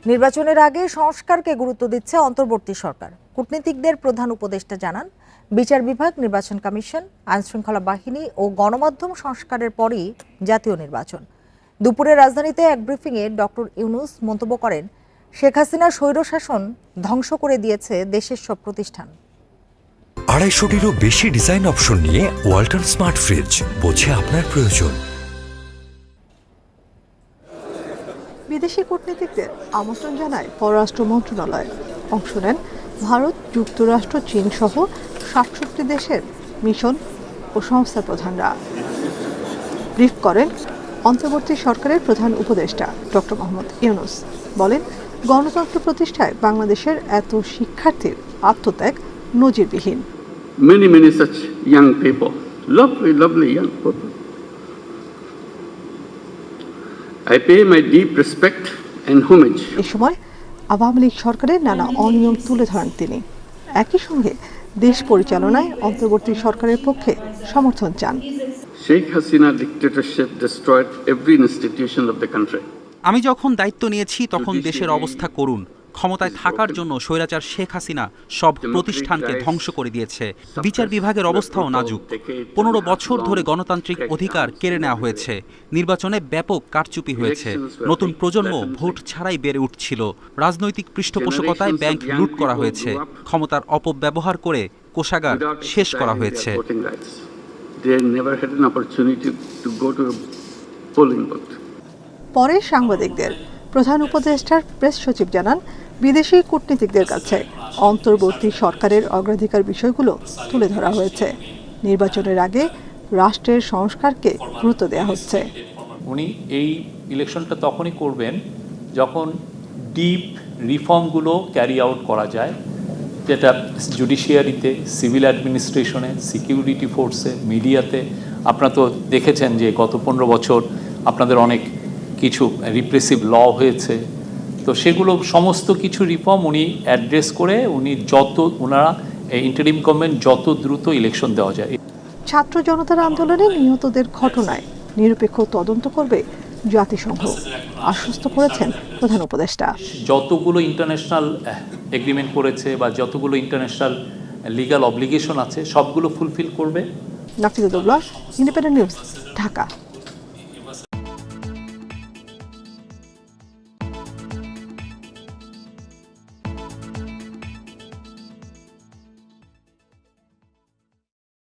নির্বাচনের আগে সংস্কারকে গুরুত্ব দিচ্ছে অন্তর্বর্তী সরকার। কূটনীতিকদের প্রধান উপদেষ্টা জানান, বিচার বিভাগ, নির্বাচন কমিশন, আইনশৃঙ্খলা বাহিনী ও গণমাধ্যম সংস্কারের পরই জাতীয় নির্বাচন। দুপুরে রাজধানীতে এক ব্রিফিংয়ে ডক্টর ইউনূস মন্তব্য করেন, শেখ হাসিনার স্বৈরশাসন ধ্বংস করে দিয়েছে দেশের সব প্রতিষ্ঠান। 250-টিরও বেশি ডিজাইন অপশন নিয়ে ওয়ালটন স্মার্ট ফ্রিজ, বোঝে আপনার প্রয়োজন। বিদেশি কূটনীতিকদের আমন্ত্রণ জানায় পররাষ্ট্র মন্ত্রণালয়। অংশ নেন ভারত, যুক্তরাষ্ট্র, চীন সহ 67 দেশের মিশন ও সংস্থার প্রধানরা। ব্রিফ করেন অন্তর্বর্তী সরকারের প্রধান উপদেষ্টা ডক্টর মোহাম্মদ ইউনূস। বলেন, গণতন্ত্র প্রতিষ্ঠায় বাংলাদেশের এত শিক্ষার্থীর আত্মত্যাগ নজিরবিহীন। Many such young people, lovely young people. I pay my deep respect and homage. এ সময় আওয়ামী লীগ সরকারের নানা অনিয়ম তুলে ধরেন তিনি। একই সঙ্গে দেশ পরিচালনায় অন্তর্বর্তী সরকারের পক্ষে সমর্থন চান। Sheikh Hasina dictatorship destroyed every institution of the country. আমি যখন দায়িত্ব নিয়েছি তখন দেশের অবস্থা করুণ। ক্ষমতায় থাকার জন্য স্বৈরাচার শেখ হাসিনা সব প্রতিষ্ঠানকে ধ্বংস করে দিয়েছে। বিচার বিভাগের অবস্থাও নাজুক। 15 বছর ধরে গণতান্ত্রিক অধিকার কেড়ে নেওয়া হয়েছে। নির্বাচনে ব্যাপক কারচুপি হয়েছে। নতুন প্রজন্ম ভোট ছাড়াই বেড়ে উঠছিল। রাজনৈতিক পৃষ্ঠপোষকতায় ব্যাংক লুট করা হয়েছে। ক্ষমতার অপব্যবহার করে কোষাগার শেষ করা হয়েছে। পরে সাংবাদিকদের প্রধান উপদেষ্টার প্রেস সচিব জানান, বিদেশি কূটনীতিকদের কাছে অন্তর্বর্তী সরকারের অগ্রাধিকার বিষয়গুলো তুলে ধরা হয়েছে। নির্বাচনের আগে রাষ্ট্রের সংস্কারকে গুরুত্ব দেওয়া হচ্ছে। উনি এই ইলেকশনটা তখনই করবেন যখন ডিপ রিফর্মগুলো ক্যারি আউট করা যায়, যেটা জুডিশিয়ারিতে, সিভিল অ্যাডমিনিস্ট্রেশনে, সিকিউরিটি ফোর্সে, মিডিয়াতে। আপনারা তো দেখেছেন যে গত 15 বছর আপনাদের অনেক কিছু রিপ্রেসিভ ল হয়েছে। তো সেগুলো সমস্ত কিছু রিফর্ম উনি অ্যাড্রেস করে ওনারা ইন্টারিম গভর্নমেন্ট যত দ্রুত ইলেকশন দেওয়া যায়। ছাত্র জনতার আন্দোলনে নিহতদের ঘটনায় নিরপেক্ষ তদন্ত করবে জাতিসংঘ, আশ্বস্ত করেছেন প্রধান উপদেষ্টা। যতগুলো ইন্টারন্যাশনাল এগ্রিমেন্ট করেছে বা যতগুলো ইন্টারন্যাশনাল লিগ্যাল অব্লিগেশন আছে সবগুলো ফুলফিল করবে। Nafiza Dubla, independent news, Dhaka.